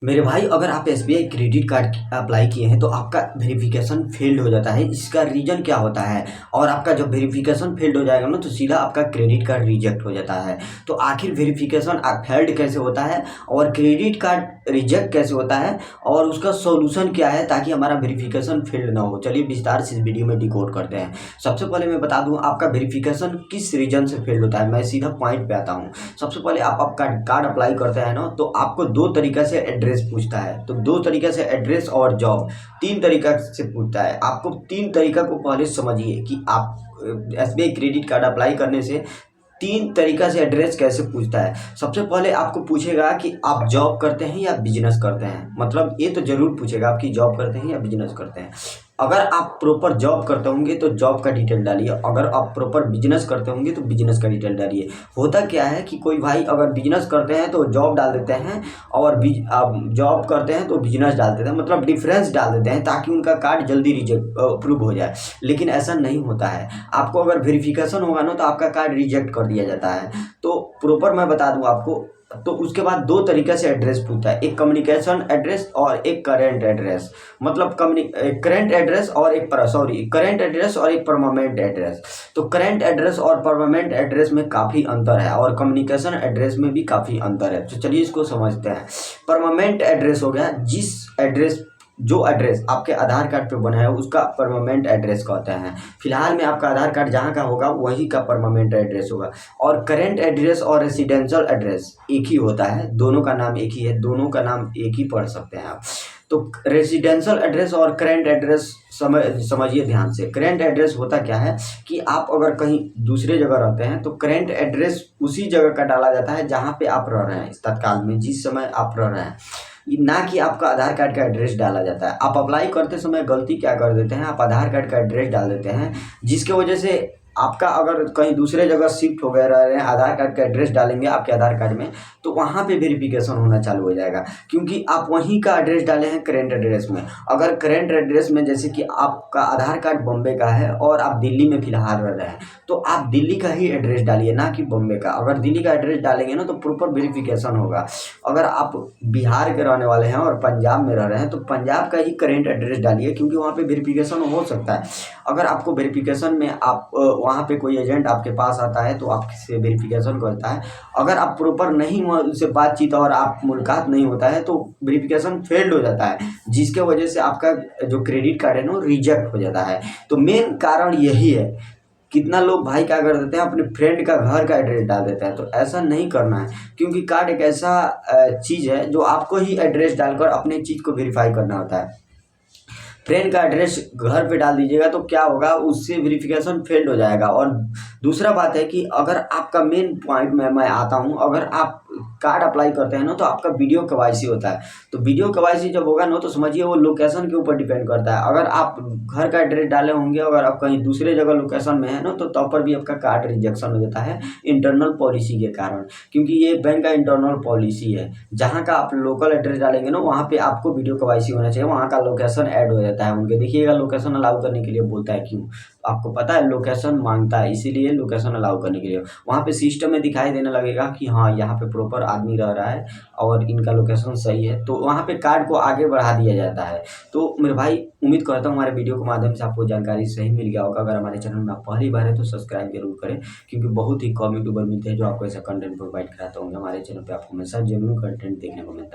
मेरे भाई, अगर आप एसबीआई क्रेडिट कार्ड अप्लाई किए हैं तो आपका वेरिफिकेशन फेल्ड हो जाता है। इसका रीज़न क्या होता है? और आपका जब वेरिफिकेशन फेल्ड हो जाएगा ना तो सीधा आपका क्रेडिट कार्ड रिजेक्ट हो जाता है। तो आखिर वेरिफिकेशन फेल्ड कैसे होता है और क्रेडिट कार्ड रिजेक्ट कैसे होता है और उसका सॉल्यूशन क्या है ताकि हमारा वेरिफिकेशन फेल्ड ना हो, चलिए विस्तार से इस वीडियो में डिकोड करते हैं। सबसे पहले मैं बता दूं आपका वेरिफिकेशन किस रीजन से फेल्ड होता है। मैं सीधा पॉइंट पे आता हूं। सबसे पहले आप आपका कार्ड अप्लाई करते हैं ना तो आपको दो तरीका से एड्रेस पूछता है। तो दो तरीके से एड्रेस और जॉब, तीन तरीका से पूछता है। आपको तीन तरीका को पहले समझिए कि आप एसबीआई क्रेडिट कार्ड अप्लाई करने से तीन तरीका से एड्रेस कैसे पूछता है। सबसे पहले आपको पूछेगा कि आप जॉब करते हैं या बिजनेस करते हैं, मतलब ये तो जरूर पूछेगा आपकी जॉब करते हैं या बिजनेस करते हैं। अगर आप प्रॉपर जॉब करते होंगे तो जॉब का डिटेल डालिए, अगर आप प्रॉपर बिजनेस करते होंगे तो बिजनेस का डिटेल डालिए। होता क्या है कि कोई भाई अगर बिजनेस करते हैं तो जॉब डाल देते हैं और आप जॉब करते हैं तो बिजनेस डाल देते हैं, मतलब डिफरेंस डाल देते हैं ताकि उनका कार्ड जल्दी रिजेक्ट अप्रूव हो जाए। लेकिन ऐसा नहीं होता है। आपको अगर वेरिफिकेशन होगा ना तो आपका कार्ड रिजेक्ट कर दिया जाता है। तो प्रॉपर मैं बता दूं आपको। तो उसके बाद दो तरीके से एड्रेस पूछता है, एक कम्युनिकेशन एड्रेस और एक करेंट एड्रेस। मतलब करेंट एड्रेस और एक करेंट एड्रेस और एक परमानेंट एड्रेस। तो करेंट एड्रेस और परमानेंट एड्रेस में काफ़ी अंतर है और कम्युनिकेशन एड्रेस में भी काफ़ी अंतर है। तो चलिए इसको समझते हैं। परमानेंट एड्रेस हो गया जिस एड्रेस जो एड्रेस आपके आधार कार्ड पे बना है उसका परमानेंट एड्रेस कहते हैं। फिलहाल में आपका आधार कार्ड जहाँ का होगा वही का परमानेंट एड्रेस होगा। और करेंट एड्रेस और रेसिडेंशियल एड्रेस एक ही होता है, दोनों का नाम एक ही है, दोनों का नाम एक ही पढ़ सकते हैं आप। तो रेसिडेंशियल एड्रेस और करेंट एड्रेस समझिए ध्यान से। करेंट एड्रेस होता क्या है कि आप अगर कहीं दूसरे जगह रहते हैं तो करेंट एड्रेस उसी जगह का डाला जाता है जहाँ पे आप रह रहे हैं इस तत्काल में, जिस समय आप रह रहे हैं, ना कि आपका आधार कार्ड का एड्रेस डाला जाता है। आप अप्लाई करते समय गलती क्या कर देते हैं, आप आधार कार्ड का एड्रेस डाल देते हैं, जिसके वजह से आपका अगर कहीं दूसरे जगह शिफ्ट हो गए रह रहे हैं, आधार कार्ड का एड्रेस डालेंगे आपके आधार कार्ड में तो वहाँ पे वेरिफिकेशन होना चालू हो जाएगा, क्योंकि आप वहीं का एड्रेस डाले हैं करेंट एड्रेस में। अगर करेंट एड्रेस में जैसे कि आपका आधार कार्ड बॉम्बे का है और आप दिल्ली में फिलहाल रह रहे हैं तो आप दिल्ली का ही एड्रेस डालिए, ना कि बॉम्बे का। अगर दिल्ली का एड्रेस डालेंगे ना तो प्रॉपर वेरिफिकेशन होगा। अगर आप बिहार के रहने वाले हैं और पंजाब में रह रहे हैं तो पंजाब का ही करेंट एड्रेस डालिए, क्योंकि वहाँ पे वेरिफिकेशन हो सकता है। अगर आपको वेरिफिकेशन में आप वहाँ पे कोई एजेंट आपके पास आता है तो आपसे वेरिफिकेशन करता है। अगर आप प्रॉपर नहीं हुआ उससे बातचीत और आप मुलाकात नहीं होता है तो वेरिफिकेशन फेल्ड हो जाता है, जिसके वजह से आपका जो क्रेडिट कार्ड है ना रिजेक्ट हो जाता है। तो मेन कारण यही है। कितना लोग भाई क्या कर देते हैं, अपने फ्रेंड का घर का एड्रेस डाल देते हैं, तो ऐसा नहीं करना है, क्योंकि कार्ड एक ऐसा चीज़ है जो आपको ही एड्रेस डालकर अपने चीज़ को वेरीफाई करना होता है। फ्रेंड का एड्रेस घर पे डाल दीजिएगा तो क्या होगा, उससे वेरिफिकेशन फेल्ड हो जाएगा। और दूसरा बात है कि अगर आपका मेन पॉइंट में मैं आता हूँ, अगर आप कार्ड अप्लाई करते हैं ना तो आपका वीडियो केवाईसी होता है। तो वीडियो केवाईसी जब होगा ना तो समझिए वो लोकेशन के ऊपर डिपेंड करता है। अगर आप घर का एड्रेस डाले होंगे, अगर आप कहीं दूसरे जगह लोकेशन में है ना तो तब पर भी आपका कार्ड रिजेक्शन हो जाता है इंटरनल पॉलिसी के कारण, क्योंकि ये बैंक का इंटरनल पॉलिसी है। जहाँ का आप लोकल एड्रेस डालेंगे ना वहाँ पे आपको वीडियो केवाईसी होना चाहिए, वहाँ का लोकेशन ऐड हो जाता है उनके। देखिएगा लोकेशन अलाउ करने के लिए बोलता है, क्यों आपको पता है, लोकेशन मांगता है, इसीलिए लोकेशन अलाउ करने के लिए वहाँ पे सिस्टम में दिखाई देने लगेगा कि हाँ यहाँ पे प्रॉपर आदमी रह रहा है और इनका लोकेशन सही है, तो वहाँ पे कार्ड को आगे बढ़ा दिया जाता है। तो मेरे भाई, उम्मीद करता हूँ हमारे वीडियो के माध्यम से आपको जानकारी सही मिल गया होगा। अगर हमारे चैनल में आप पहली बार है तो सब्सक्राइब जरूर करें, क्योंकि बहुत ही कम यूट्यूबर मिलते हैं जो आपको ऐसा कंटेंट प्रोवाइड कराते होंगे। हमारे चैनल पर आपको हमेशा जेन्युइन कंटेंट देखने को मिलता है।